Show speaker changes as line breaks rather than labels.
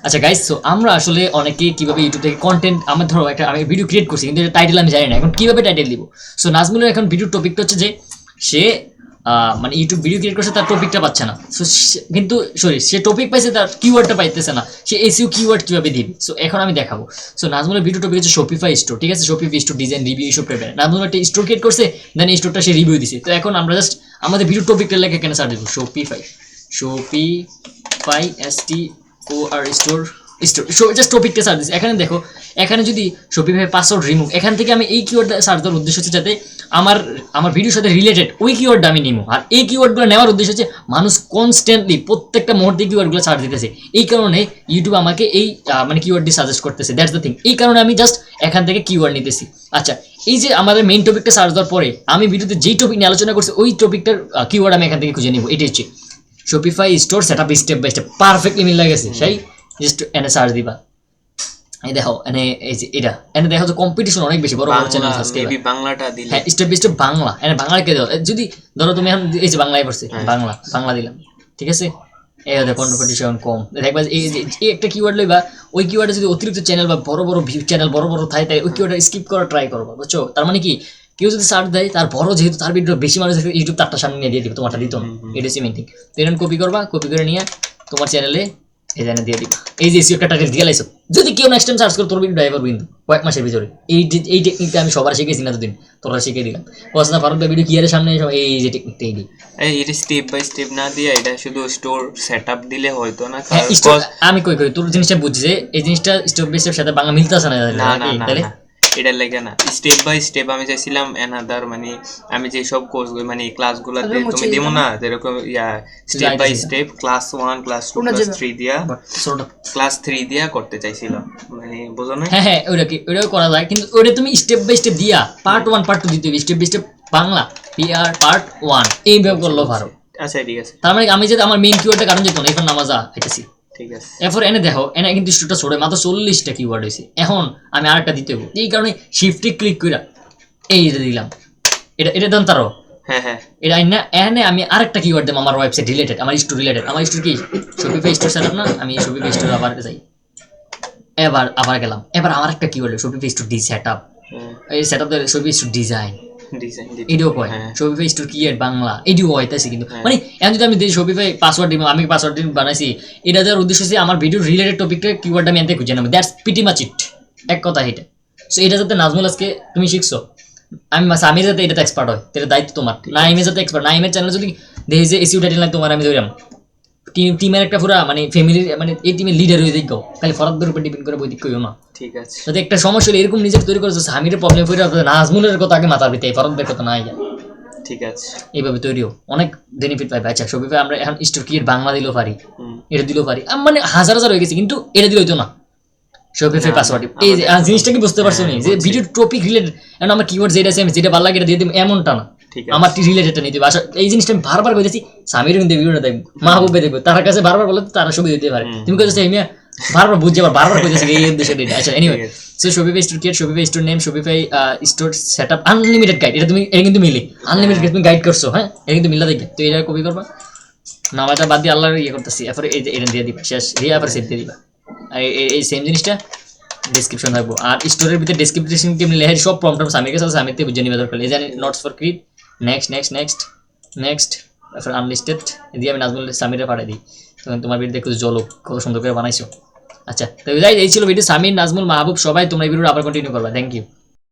আচ্ছা guys, so আমরা আসলে অনেকে কিভাবে ইউটিউব থেকে কন্টেন্ট, আমার ধরো একটা আমি ভিডিও ক্রিয়েট করছি কিন্তু টাইটেল আমি জানি না, এখন কিভাবে টাইটেল দিব। সো নাজমুলের এখন ভিডিও টপিকটা হচ্ছে যে সে মানে ইউটিউব ভিডিও ক্রিয়েট করছে, তার টপিকটা পাচ্ছে না। সো কিন্তু সরি, সে টপিক পাইছে, তার কিওয়ার্ডটা পাইতেছে না। সে এসইও কিওয়ার্ড কিভাবে দিবে, সো এখন আমি দেখাবো। সো নাজমুলের ভিডিও টপিক হচ্ছে শপিফাই স্টোর, ঠিক আছে? শপিফাই স্টোর ডিজাইন রিভিউ এইসব টাইপের। নাজমুল একটা স্টোর ক্রিয়েট করছে, দেন এই স্টোরটা সে রিভিউ দিছে। তো এখন আমরা জাস্ট আমাদের ভিডিও টপিকটা লেখা কেন সার্চ দিব, Shopify STOR store store, just টপিকটা সার্চ দিচ্ছি। এখানে দেখো, এখানে যদি শপিফাই পাসওয়ার্ড রিমুভ, এখান থেকে আমি এই কিওয়ার্ড সার্চ দেওয়ার উদ্দেশ্য হচ্ছে যাতে আমার আমার ভিডিওর সাথে রিলেটেড ওই কিওয়ার্ডটা আমি নিবো। আর এই কিওয়ার্ডগুলো নেওয়ার উদ্দেশ্য হচ্ছে মানুষ কনস্ট্যান্টলি প্রত্যেকটা মুহূর্তে কিওয়ার্ডগুলো সার্চ দিতেছে, এই কারণে ইউটিউব আমাকে এই মানে কিওয়ার্ডটি সাজেস্ট করতেছে। That's the thing. এই কারণে আমি জাস্ট এখান থেকে কিওয়ার্ড নিতেছি। আচ্ছা, এই যে আমাদের মেইন টপিকটা সার্চ দেওয়ার পরে আমি ভিডিওতে যেই টপিক নিয়ে আলোচনা করছি ওই টপিকটার কিওয়ার্ড আমি এখান থেকে খুঁজে নিব। এটাই হচ্ছে Shopify store setup step by step, perfectly মিল লাগেছে। সেই জাস্ট এনে সার্চ দিবা, এই দেখো এনে, এই যে এটা এনে দেখো, তো কম্পিটিশন অনেক বেশি, বড় বড় চ্যানেল আছে।
মেবি বাংলাটা দিলে,
হ্যাঁ, স্টেপ বাই স্টেপ বাংলা, এনে বাংলা কে দাও। যদি ধরো তুমি এখন এই যে বাংলায় পড়ছে, বাংলা দিলাম, ঠিক আছে? এই দেখো কম্পিটিশন কম, দেখবা এই যে এই একটা কিওয়ার্ড লইবা, ওই কিওয়ার্ডে যদি অতিরিক্ত চ্যানেল বা বড় বড় ভিউ চ্যানেল বড় বড় থাকে, তাই ওই কিওয়ার্ডটা স্কিপ করার ট্রাই করবা, বুঝছো? তার মানে কি, কেউ যদি সার্চ দেয়, তার বড় যেহেতু তার ভিডিও বেশি মানুষ দেখে, ইউটিউব তারটা সামনে নিয়ে দিয়ে দিবে, তোমারটা দিত না। এটা হচ্ছে মেইন থিং। তো এরকম কপি করবা, কপি করে নিয়ে তোমার চ্যানেলে এই জানে দিয়ে দিবা। এই যে একটা টাইটেল দিয়ে লাইছো, যদি কেউ নেক্সট টাইম সার্চ করে তোর ভিডিও ড্রাইভার কিন্তু কয়েক মাসের ভিতরে, এই টেকনিকটা আমি সবার শিখেছি না, দুদিন তোরা শিখে দিলাম। পছন্দ ফারুক ভিডিও কি এর সামনে এই যে টেকনিকটা, এই
এটা স্টেপ বাই স্টেপ না দিয়ে এটা শুধু স্টোর সেটআপ দিলে হয়তো না।
আমি কই তোর জিনিসটা বুঝছি যে এই জিনিসটা স্টেপ বাই স্টেপ সাথে বাংলা মিলতেছে না,
না না না, এটা লাগে না। স্টেপ বাই স্টেপ আমি চাইছিলাম অ্যানাদার, মানে আমি যে সব কোর্স মানে ক্লাসগুলোতে তুমি দিমো না, যেরকম step by step class 1 class 2 class 3 দিয়া, ক্লাস 3 দিয়া করতে চাইছিলাম, মানে বুঝো না?
হ্যাঁ হ্যাঁ, ওইটাও করা যায়, কিন্তু ওইটা তুমি স্টেপ বাই স্টেপ দিয়া পার্ট 1 পার্ট 2 দিতে হবে। Step by step Bangla PR part 1 এইভাবে করলো ভালো।
আচ্ছা ঠিক আছে।
তার মানে আমি যে আমার মেইন কিওয়ার্ডটা কারণ যেত না, এখন নামাজা আইতাছি,
ঠিক আছে।
এরপর এনে দেখো, এনে কিন্তু স্টোরটা ছোট, মাত্র 40টা কিওয়ার্ড হয়েছে। এখন আমি আরেকটা দিতে হবে, এই কারণে শিফটে ক্লিক করে এই যে দিলাম, এটা দেন তারও।
হ্যাঁ হ্যাঁ,
এটা না, এনে আমি আরেকটা কিওয়ার্ড দিলাম আমার ওয়েবসাইট রিলেটেড, আমার স্টোর রিলেটেড। আমার স্টোর কি শপিফাই স্টোর সেটআপ না, আমি শপিফাই স্টোর আবার যাই, আবার গেলাম। এবার আমার একটা keyword Shopify store D setup, এই সেটআপ এর শপিফাই স্টোর ডিজাইন, এডিও কয় Shopify store keyword Bangla, ADO হইতাছে। কিন্তু মানে এখন যদি আমি শপিফাই পাসওয়ার্ড দিব, আমি পাসওয়ার্ড দিন বানাইছি, এটা দেওয়ার উদ্দেশ্য হচ্ছে আমার ভিডিও রিলেটেড টপিকটা কিওয়ার্ড আমি এনতে খুঁজে নেব। দ্যাটস প্রিটি মাচ ইট, এক কথা এটা। সো এটা যাতে নাজমুল আজকে তুমি শিখছো, আমি যাতে এটাতে এক্সপার্ট হয়, এটা দায়িত্ব তোমার। নাইমে যাতে এক্সপার্ট, নাইমের চ্যানেল যদি দেখি যে এসইও টাইটেল নাই তোমার, আমি ধরলাম টিমের একটা পুরা মানে ফ্যামিলির, মানে এই টিমের লিডার হয়ে দেখো, খালি ফরাদের উপর ডিপেন্ড করে বই দিক কইও না।
ঠিক আছে।
যদি একটা সমস্যা হলে এরকম নিজেকে তৈরি করেছে, স্বামীর প্রবলেম করে নাজমুলের কথা আগে মাথার ভিতরে, ফরদের কথা নাই যায়।
ঠিক আছে,
এইভাবে তৈরিও অনেক বেনিফিট পাই। আচ্ছা, শপিফাই আমরা এখন স্টোর কি বাংলা দিলেও পারি, এটা দিলেও পারি, মানে হাজার হাজার হয়ে গেছে, কিন্তু এটা দিলে হইতো না। শপিফাই পাসওয়ার্ড, এই জিনিসটা কি বুঝতে পারছো নি, যে ভিডিও টপিক রিলেটেড, এখন আমার কিওয়ার্ড যেটা আছে আমি যেটা ভালো লাগে এটা দিয়ে দিই, এমনটা না। আমার রিলেটেডটা নিতে হবে। এই জিনিসটা আমি বারবার কইতেছি, স্বামীর কিন্তু ভিডিওটা দেখবো, মাহবুবে দেখবো, তার কাছে বারবার বলে তারা সুবিধা দিতে পারে। তুমি কইতেছো এই মিয়া বারবার বুঝে বারবার কইতেছি এই উদ্দেশ্যে এটা। আচ্ছা, anyway, so Shopify store create, Shopify store name, Shopify store setup, unlimited guide. এটা তুমি, এটা কিন্তু মিলে আনলিমিটেড গাইড, তুমি গাইড করছো, হ্যাঁ, এটা কিন্তু মিলা দেখবে। তো এটা কপি করবা, নামাজটা বাদ দিয়ে আল্লাহর ইয়ে করতেছি, এরপরে এই যে এটা দিয়ে দিবা, শেষ দিয়ে আবার সেভ দিয়ে দিবা। এই সেম জিনিসটা ডেসক্রিপশন থাকবো, আর স্টোরের ভিতরে ডেসক্রিপশন কেমনি লেখা সব প্রম্পট স্বামীর কাছে আছে, স্বামীতে বুঝে নিবে দরকার। এই জানি notes for create, next next next next, তারপর আনলিস্টেড দিয়ে আমি নাজমুল স্বামীরে পাঠাই দিই। তখন তোমার ভিডিও দেখো জলক কত সুন্দর করে বানাইছো। আচ্ছা, তো এই ছিল ভিডিও। স্বামীর, নাজমুল, মাহবুব সবাই তোমরা এই ভিডিওটা আবার কন্টিনিউ করবা। Thank you.